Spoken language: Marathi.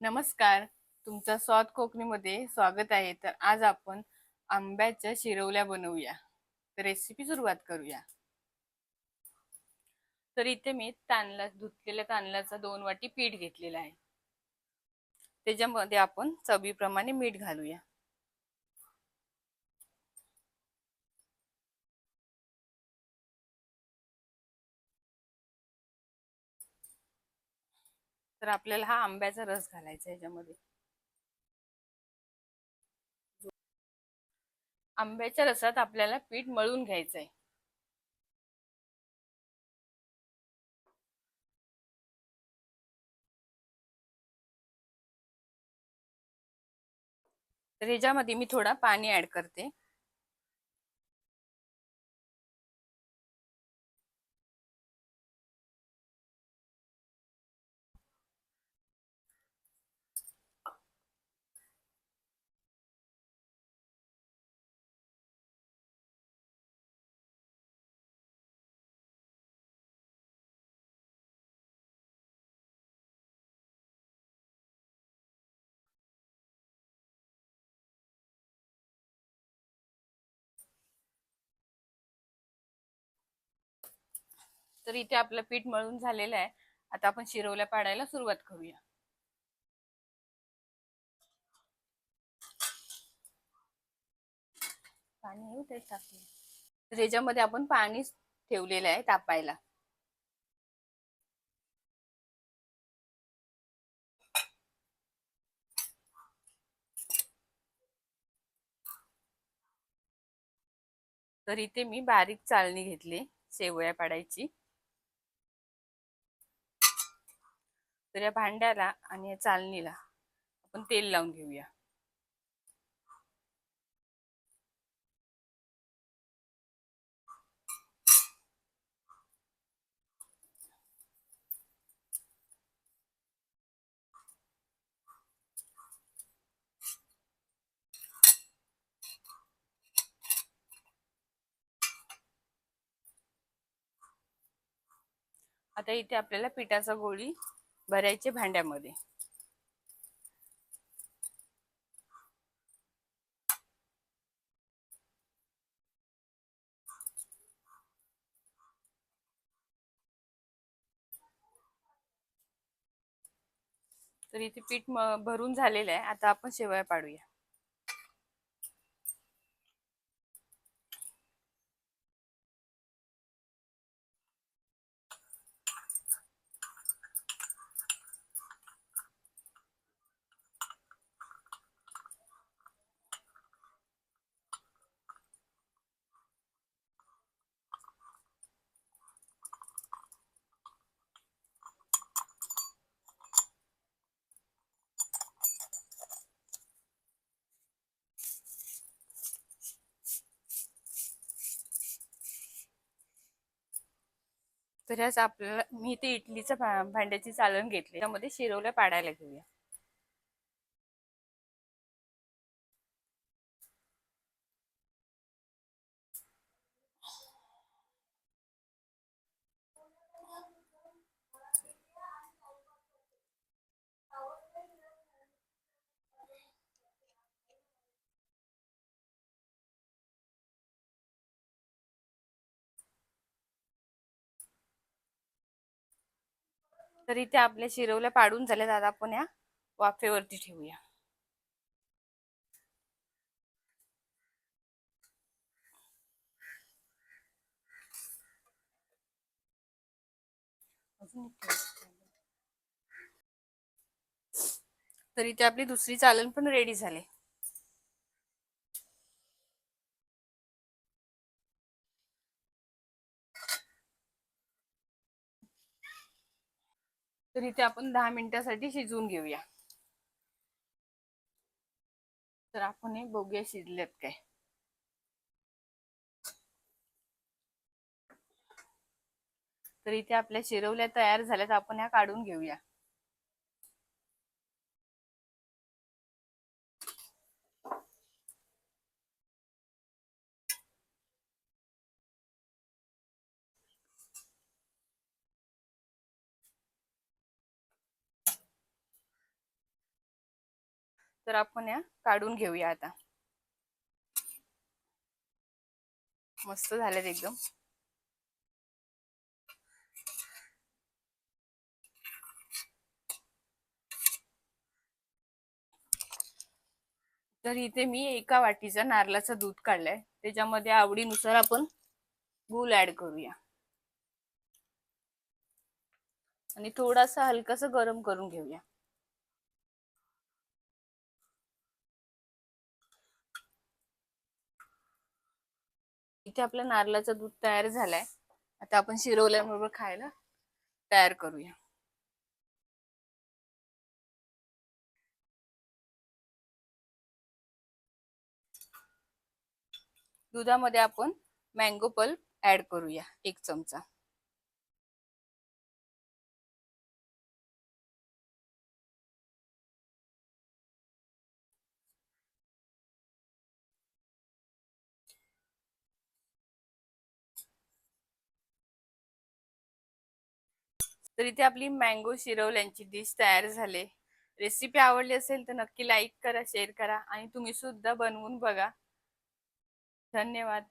नमस्कार. तुमचं स्वाद कोकणीमध्ये स्वागत आहे. तर आज आपण आंब्याच्या शिरवल्या बनवूया. तर रेसिपी सुरुवात करूया. तर इथे मी धुतलेल्या तांदळाचा 2 वाटी पीठ घेतलेलं आहे. त्याच्यामध्ये आपण चवीप्रमाणे मीठ घालूया. तर आपल्याला हा आंब्याचा रस घालायचा आहे याच्यामध्ये. आंब्याच्या रसात आपल्याला पीठ मळून घ्यायचं आहे. तर ह्याच्यामध्ये मी थोडा पाणी ऍड करते. तर इथे आपलं पीठ मळून झालेलं आहे. आता आपण शिरवल्या पाडायला सुरुवात करूया. पाणी ते टाकले. तर ह्याच्यामध्ये आपण पाणी ठेवलेलं आहे तापायला. तर इथे मी बारीक चाळणी घेतली शेवया पाडायची. तर या भांड्याला आणि या चाळणीला आपण तेल लावून घेऊया. आता इथे आपल्याला पिठाचा गोळी भरायचे भांड्यामध्ये. तर इथे पीठ भरून झालेलं आहे. आता आपण शेवया पाडूया. तर ह्याच आपल्याला मी ते इडलीच्या भांड्याची चाळण घेतली, त्यामध्ये शिरवल्या पाडायला घेऊया. तर इथे आपल्या शिरवल्या पाडून झाल्यात. आता आपण या वाफेवरती ठेवूया. तर इथे आपली दुसरी चाळण पण रेडी झाली. तर इथे आपण 10 मिनिटासाठी शिजवून घेऊया. तर आपण हे बघूया शिजलेत काय. तर इथे आपल्या शिरवल्या तयार झाल्यात. आपण ह्या काढून घेऊया. तर आपण या काढून घेऊया आता. मस्त झालेत एकदम. तर इथे मी एका वाटीचा नारळाचं दूध काढलंय. त्याच्यामध्ये आवडीनुसार आपण गूळ ऍड करूया आणि थोडासा हलकासा गरम करून घेऊया. इथे आपलं नारळाचं दूध तयार झालंय. आता आपण शिरवल्याबरोबर खायला तयार करूया. दुधामध्ये आपण मँगो पल्प ऍड करूया 1 चमचा. तर इथे आपली मँगो शिरवल्यांची डिश तयार झाली. रेसिपी आवडली असेल तर नक्की लाईक करा, शेअर करा आणि तुम्ही सुद्धा बनवून बघा. धन्यवाद.